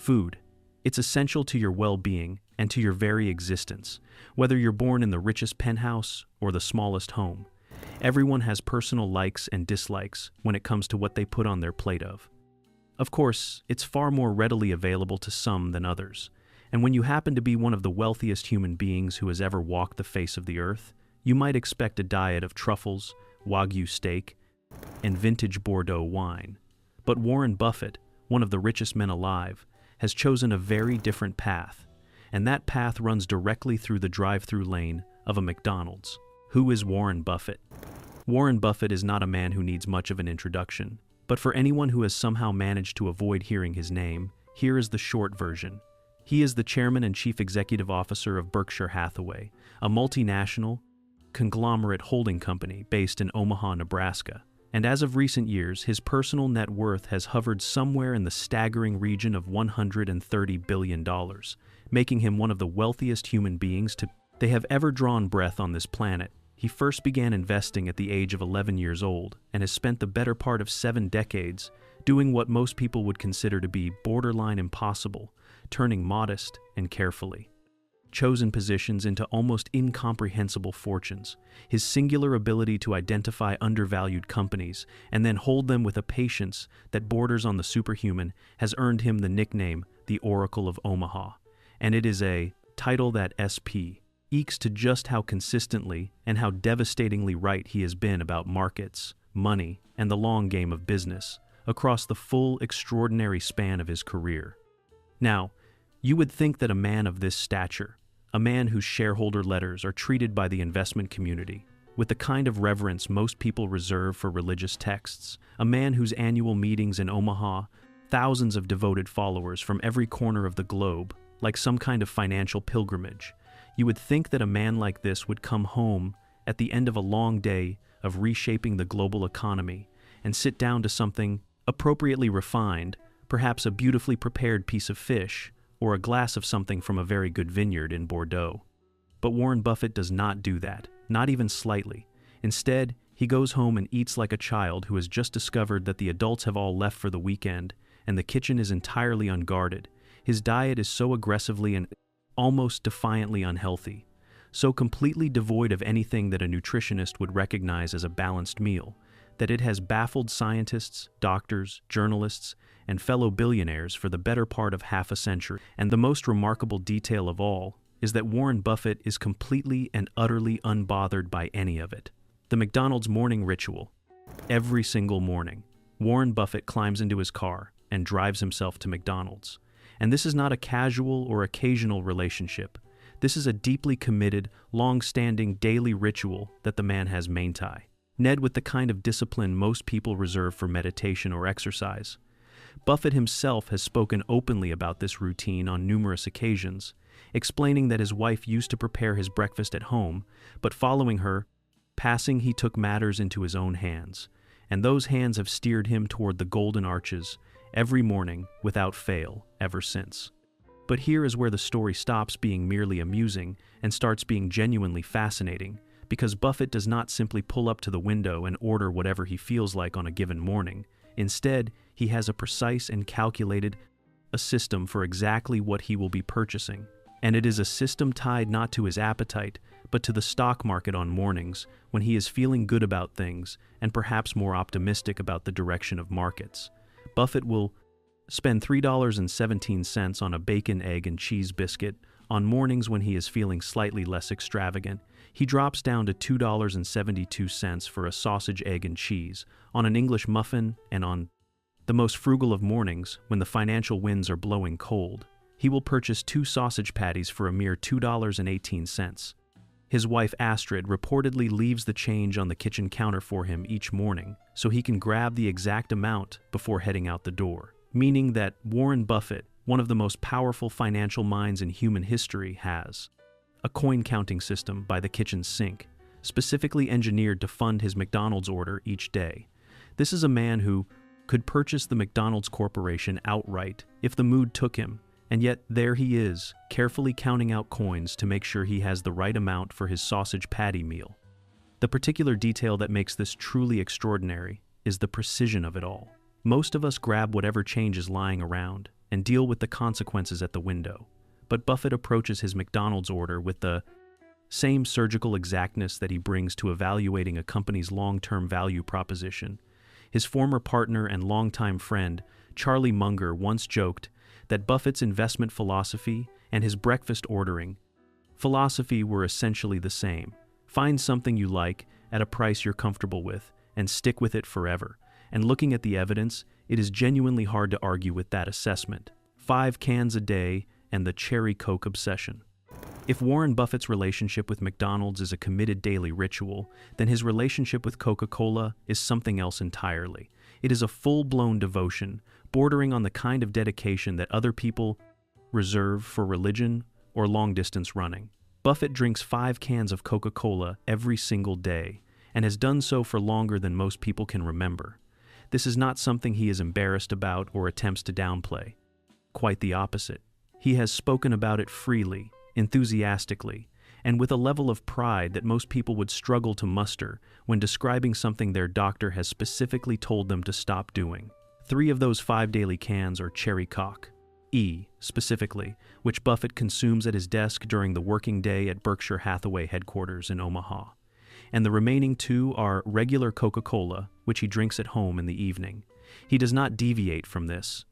Food. It's essential to your well-being and to your very existence. Whether you're born in the richest penthouse or the smallest home, everyone has personal likes and dislikes when it comes to what they put on their plate of. Of course, it's far more readily available to some than others, and when you happen to be one of the wealthiest human beings who has ever walked the face of the earth, you might expect a diet of truffles, Wagyu steak, and vintage Bordeaux wine. But Warren Buffett, one of the richest men alive, has chosen a very different path, and that path runs directly through the drive-through lane of a McDonald's. Who is Warren Buffett? Warren Buffett is not a man who needs much of an introduction, but for anyone who has somehow managed to avoid hearing his name, here is the short version. He is the chairman and chief executive officer of Berkshire Hathaway, a multinational, conglomerate holding company based in Omaha, Nebraska. And as of recent years, his personal net worth has hovered somewhere in the staggering region of $130 billion, making him one of the wealthiest human beings they have ever drawn breath on this planet. He first began investing at the age of 11 years old and has spent the better part of 7 decades doing what most people would consider to be borderline impossible, turning modest and carefully chosen positions into almost incomprehensible fortunes. His singular ability to identify undervalued companies and then hold them with a patience that borders on the superhuman has earned him the nickname the Oracle of Omaha, and it is a title that SP ekes to just how consistently and how devastatingly right he has been about markets, money, and the long game of business across the full extraordinary span of his career. Now, you would think that a man of this stature, a man whose shareholder letters are treated by the investment community with the kind of reverence most people reserve for religious texts, a man whose annual meetings in Omaha, thousands of devoted followers from every corner of the globe, like some kind of financial pilgrimage, you would think that a man like this would come home at the end of a long day of reshaping the global economy and sit down to something appropriately refined, perhaps a beautifully prepared piece of fish, or a glass of something from a very good vineyard in Bordeaux. But Warren Buffett does not do that, not even slightly. Instead, he goes home and eats like a child who has just discovered that the adults have all left for the weekend and the kitchen is entirely unguarded. His diet is so aggressively and almost defiantly unhealthy, so completely devoid of anything that a nutritionist would recognize as a balanced meal, that it has baffled scientists, doctors, journalists, and fellow billionaires for the better part of half a century. And the most remarkable detail of all is that Warren Buffett is completely and utterly unbothered by any of it. The McDonald's morning ritual. Every single morning, Warren Buffett climbs into his car and drives himself to McDonald's. And this is not a casual or occasional relationship. This is a deeply committed, long-standing daily ritual that the man has maintained with the kind of discipline most people reserve for meditation or exercise. Buffett himself has spoken openly about this routine on numerous occasions, explaining that his wife used to prepare his breakfast at home, but following her passing, he took matters into his own hands, and those hands have steered him toward the golden arches every morning without fail ever since. But here is where the story stops being merely amusing and starts being genuinely fascinating, because Buffett does not simply pull up to the window and order whatever he feels like on a given morning. Instead, he has a precise and calculated system for exactly what he will be purchasing. And it is a system tied not to his appetite, but to the stock market on mornings when he is feeling good about things and perhaps more optimistic about the direction of markets. Buffett will spend $3.17 on a bacon, egg, and cheese biscuit. On mornings when he is feeling slightly less extravagant, he drops down to $2.72 for a sausage, egg, and cheese, on an English muffin, and on the most frugal of mornings, when the financial winds are blowing cold, he will purchase 2 sausage patties for a mere $2.18. His wife Astrid reportedly leaves the change on the kitchen counter for him each morning so he can grab the exact amount before heading out the door, meaning that Warren Buffett, one of the most powerful financial minds in human history, has a coin-counting system by the kitchen sink, specifically engineered to fund his McDonald's order each day. This is a man who could purchase the McDonald's Corporation outright if the mood took him, and yet there he is, carefully counting out coins to make sure he has the right amount for his sausage patty meal. The particular detail that makes this truly extraordinary is the precision of it all. Most of us grab whatever change is lying around, and deal with the consequences at the window. But Buffett approaches his McDonald's order with the same surgical exactness that he brings to evaluating a company's long-term value proposition. His former partner and longtime friend, Charlie Munger, once joked that Buffett's investment philosophy and his breakfast ordering philosophy were essentially the same. Find something you like at a price you're comfortable with and stick with it forever. And looking at the evidence, it is genuinely hard to argue with that assessment. 5 cans a day and the cherry Coke obsession. If Warren Buffett's relationship with McDonald's is a committed daily ritual, then his relationship with Coca-Cola is something else entirely. It is a full-blown devotion, bordering on the kind of dedication that other people reserve for religion or long-distance running. Buffett drinks 5 cans of Coca-Cola every single day, and has done so for longer than most people can remember. This is not something he is embarrassed about or attempts to downplay. Quite the opposite. He has spoken about it freely, enthusiastically, and with a level of pride that most people would struggle to muster when describing something their doctor has specifically told them to stop doing. 3 of those 5 daily cans are cherry Coke, specifically, which Buffett consumes at his desk during the working day at Berkshire Hathaway headquarters in Omaha. And the remaining 2 are regular Coca-Cola, which he drinks at home in the evening. He does not deviate from this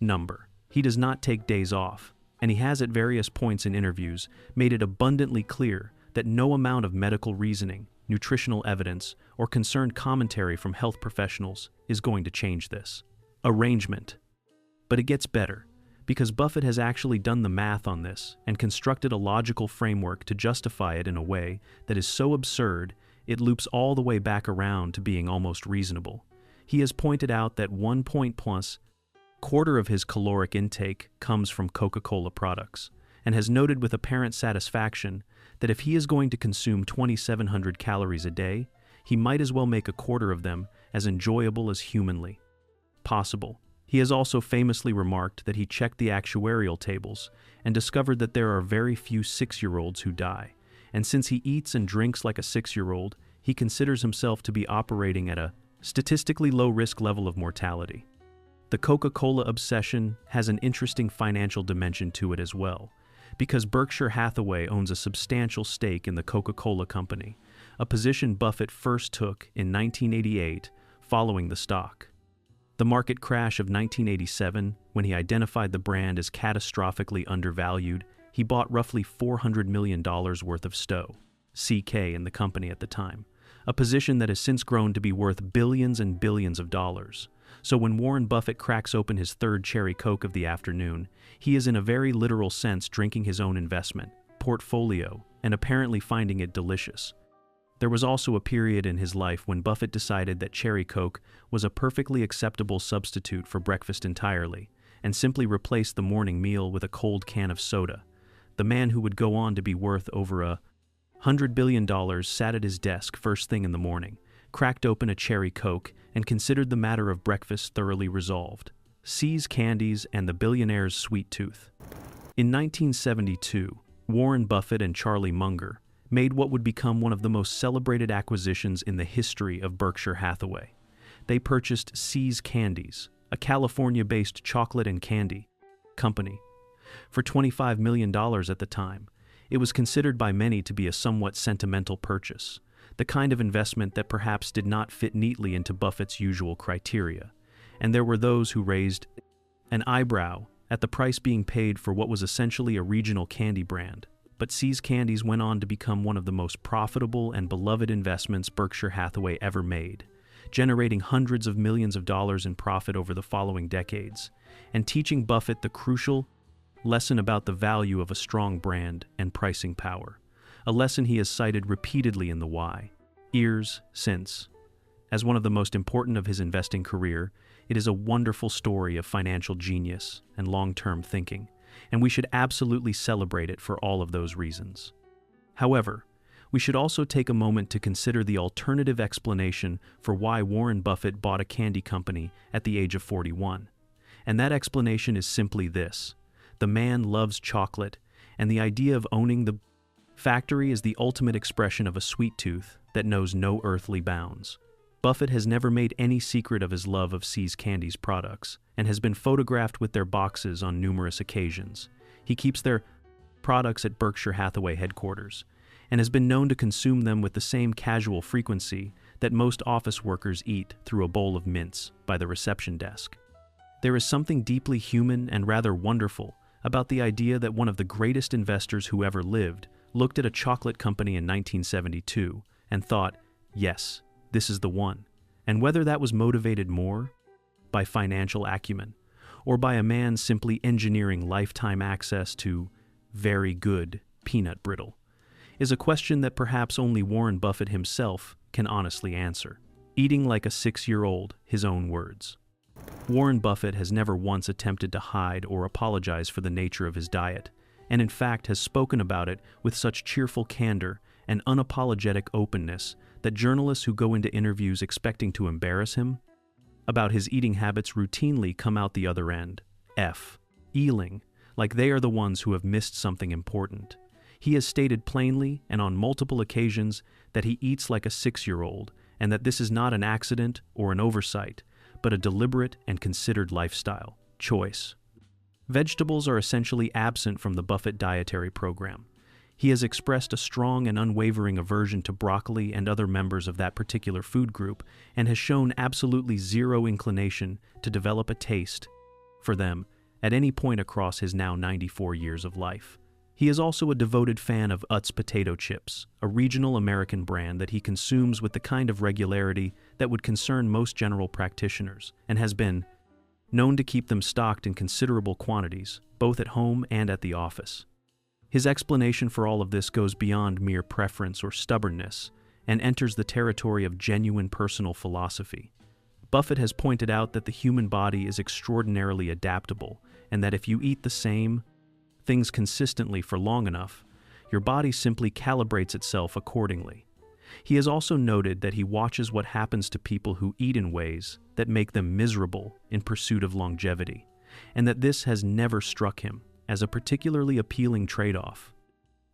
number. He does not take days off, and he has at various points in interviews made it abundantly clear that no amount of medical reasoning, nutritional evidence, or concerned commentary from health professionals is going to change this arrangement. But it gets better, because Buffett has actually done the math on this and constructed a logical framework to justify it in a way that is so absurd it loops all the way back around to being almost reasonable. He has pointed out that 1.25 of his caloric intake comes from Coca-Cola products, and has noted with apparent satisfaction that if he is going to consume 2,700 calories a day, he might as well make a quarter of them as enjoyable as humanly possible. He has also famously remarked that he checked the actuarial tables and discovered that there are very few 6-year-olds who die, and since he eats and drinks like a 6-year-old, he considers himself to be operating at a statistically low-risk level of mortality. The Coca-Cola obsession has an interesting financial dimension to it as well, because Berkshire Hathaway owns a substantial stake in the Coca-Cola company, a position Buffett first took in 1988 following the stock. The market crash of 1987, when he identified the brand as catastrophically undervalued, he bought roughly $400 million worth of CK in the company at the time, a position that has since grown to be worth billions and billions of dollars. So when Warren Buffett cracks open his 3rd cherry Coke of the afternoon, he is in a very literal sense drinking his own investment portfolio and apparently finding it delicious. There was also a period in his life when Buffett decided that cherry Coke was a perfectly acceptable substitute for breakfast entirely, and simply replaced the morning meal with a cold can of soda. The man who would go on to be worth over $100 billion sat at his desk first thing in the morning, cracked open a cherry Coke, and considered the matter of breakfast thoroughly resolved. See's Candies and the Billionaires' Sweet Tooth. In 1972, Warren Buffett and Charlie Munger made what would become one of the most celebrated acquisitions in the history of Berkshire Hathaway. They purchased See's Candies, a California-based chocolate and candy company, for $25 million at the time. It was considered by many to be a somewhat sentimental purchase, the kind of investment that perhaps did not fit neatly into Buffett's usual criteria, and there were those who raised an eyebrow at the price being paid for what was essentially a regional candy brand. But See's Candies went on to become one of the most profitable and beloved investments Berkshire Hathaway ever made, generating hundreds of millions of dollars in profit over the following decades, and teaching Buffett the crucial lesson about the value of a strong brand and pricing power, a lesson he has cited repeatedly in the Why Ears since. As one of the most important of his investing career, it is a wonderful story of financial genius and long-term thinking, and we should absolutely celebrate it for all of those reasons. However, we should also take a moment to consider the alternative explanation for why Warren Buffett bought a candy company at the age of 41. And that explanation is simply this: the man loves chocolate, and the idea of owning the factory is the ultimate expression of a sweet tooth that knows no earthly bounds. Buffett has never made any secret of his love of See's Candies products and has been photographed with their boxes on numerous occasions. He keeps their products at Berkshire Hathaway headquarters and has been known to consume them with the same casual frequency that most office workers eat through a bowl of mints by the reception desk. There is something deeply human and rather wonderful about the idea that one of the greatest investors who ever lived looked at a chocolate company in 1972 and thought, yes, this is the one. And whether that was motivated more by financial acumen or by a man simply engineering lifetime access to very good peanut brittle is a question that perhaps only Warren Buffett himself can honestly answer. Eating like a 6-year-old, his own words. Warren Buffett has never once attempted to hide or apologize for the nature of his diet, and in fact has spoken about it with such cheerful candor and unapologetic openness that journalists who go into interviews expecting to embarrass him about his eating habits routinely come out the other end, eeling, like they are the ones who have missed something important. He has stated plainly and on multiple occasions that he eats like a 6-year-old and that this is not an accident or an oversight, but a deliberate and considered lifestyle choice. Vegetables are essentially absent from the Buffett dietary program. He has expressed a strong and unwavering aversion to broccoli and other members of that particular food group and has shown absolutely zero inclination to develop a taste for them at any point across his now 94 years of life. He is also a devoted fan of Utz potato chips, a regional American brand that he consumes with the kind of regularity that would concern most general practitioners, and has been known to keep them stocked in considerable quantities, both at home and at the office. His explanation for all of this goes beyond mere preference or stubbornness and enters the territory of genuine personal philosophy. Buffett has pointed out that the human body is extraordinarily adaptable and that if you eat the same things consistently for long enough, your body simply calibrates itself accordingly. He has also noted that he watches what happens to people who eat in ways that make them miserable in pursuit of longevity, and that this has never struck him as a particularly appealing trade-off.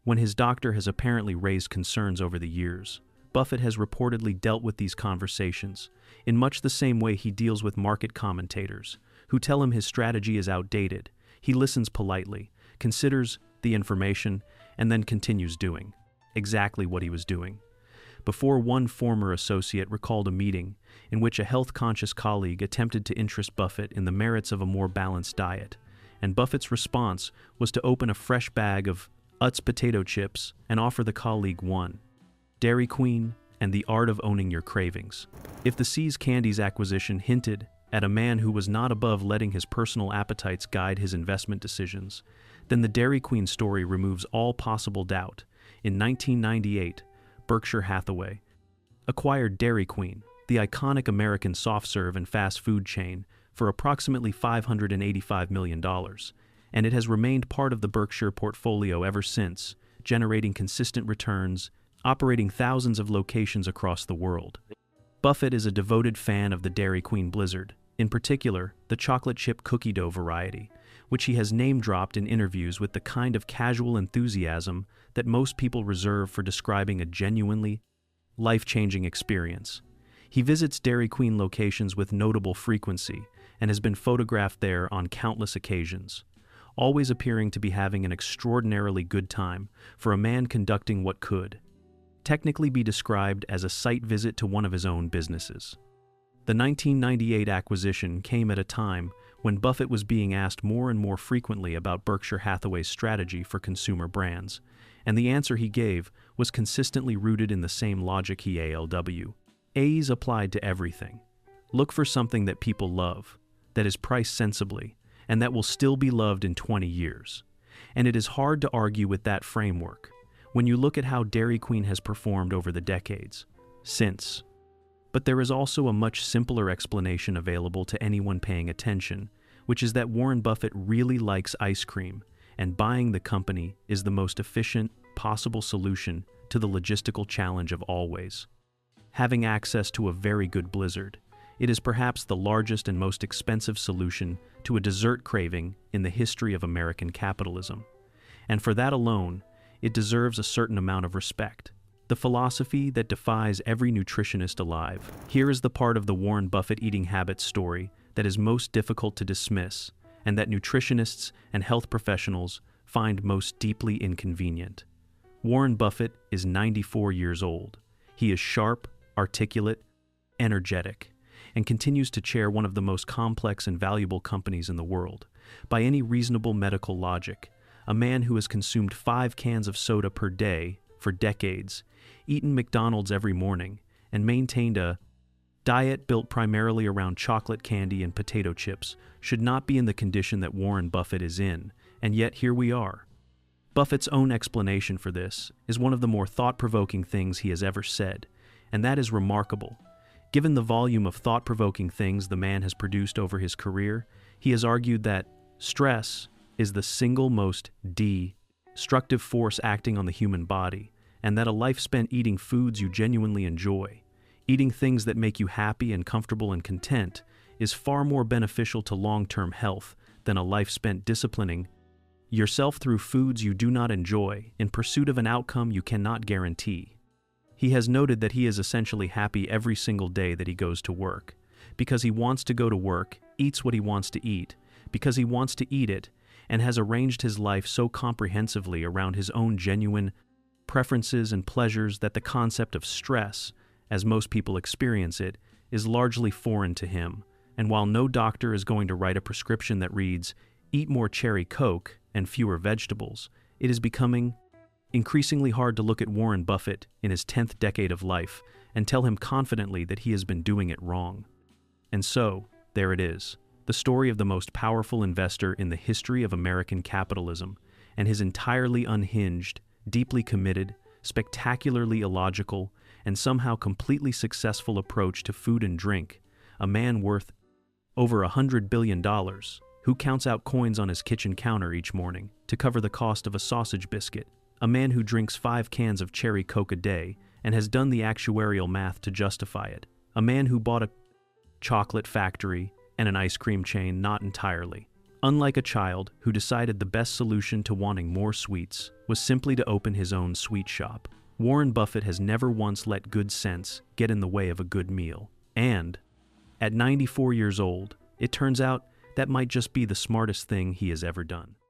When his doctor has apparently raised concerns over the years, Buffett has reportedly dealt with these conversations in much the same way he deals with market commentators who tell him his strategy is outdated. He listens politely, considers the information, and then continues doing exactly what he was doing. Before, one former associate recalled a meeting in which a health-conscious colleague attempted to interest Buffett in the merits of a more balanced diet, and Buffett's response was to open a fresh bag of Utz potato chips and offer the colleague one, Dairy Queen and the art of owning your cravings. If the See's Candies acquisition hinted at a man who was not above letting his personal appetites guide his investment decisions, then the Dairy Queen story removes all possible doubt. In 1998, Berkshire Hathaway acquired Dairy Queen, the iconic American soft-serve and fast food chain, for approximately $585 million, and it has remained part of the Berkshire portfolio ever since, generating consistent returns, operating thousands of locations across the world. Buffett is a devoted fan of the Dairy Queen Blizzard, in particular, the chocolate chip cookie dough variety, which he has name-dropped in interviews with the kind of casual enthusiasm that most people reserve for describing a genuinely life-changing experience. He visits Dairy Queen locations with notable frequency and has been photographed there on countless occasions, always appearing to be having an extraordinarily good time for a man conducting what could technically be described as a site visit to one of his own businesses. The 1998 acquisition came at a time when Buffett was being asked more and more frequently about Berkshire Hathaway's strategy for consumer brands, and the answer he gave was consistently rooted in the same logic he ALW's applied to everything. Look for something that people love, that is priced sensibly, and that will still be loved in 20 years. And it is hard to argue with that framework when you look at how Dairy Queen has performed over the decades since. But there is also a much simpler explanation available to anyone paying attention, which is that Warren Buffett really likes ice cream, and buying the company is the most efficient possible solution to the logistical challenge of always having access to a very good blizzard. It is perhaps the largest and most expensive solution to a dessert craving in the history of American capitalism. And for that alone, it deserves a certain amount of respect. the philosophy that defies every nutritionist alive. Here is the part of the Warren Buffett eating habits story that is most difficult to dismiss, and that nutritionists and health professionals find most deeply inconvenient. Warren Buffett is 94 years old. He is sharp, articulate, energetic, and continues to chair one of the most complex and valuable companies in the world. By any reasonable medical logic, a man who has consumed 5 cans of soda per day for decades, eaten McDonald's every morning, and maintained a diet built primarily around chocolate candy and potato chips should not be in the condition that Warren Buffett is in, and yet here we are. Buffett's own explanation for this is one of the more thought-provoking things he has ever said, and that is remarkable. Given the volume of thought-provoking things the man has produced over his career, he has argued that stress is the single most destructive force acting on the human body, and that a life spent eating foods you genuinely enjoy, eating things that make you happy and comfortable and content, is far more beneficial to long-term health than a life spent disciplining yourself through foods you do not enjoy in pursuit of an outcome you cannot guarantee. He has noted that he is essentially happy every single day that he goes to work, because he wants to go to work, eats what he wants to eat, because he wants to eat it, and has arranged his life so comprehensively around his own genuine preferences and pleasures that the concept of stress, as most people experience it, is largely foreign to him. And while no doctor is going to write a prescription that reads, "Eat more cherry Coke and fewer vegetables," it is becoming increasingly hard to look at Warren Buffett in his 10th decade of life and tell him confidently that he has been doing it wrong. And so, there it is, the story of the most powerful investor in the history of American capitalism, and his entirely unhinged, deeply committed, spectacularly illogical, and somehow completely successful approach to food and drink, a man worth over $100 billion, who counts out coins on his kitchen counter each morning to cover the cost of a sausage biscuit, a man who drinks 5 cans of cherry Coke a day and has done the actuarial math to justify it, a man who bought a chocolate factory and an ice cream chain not entirely. Unlike a child who decided the best solution to wanting more sweets was simply to open his own sweet shop, Warren Buffett has never once let good sense get in the way of a good meal. And, at 94 years old, it turns out that might just be the smartest thing he has ever done.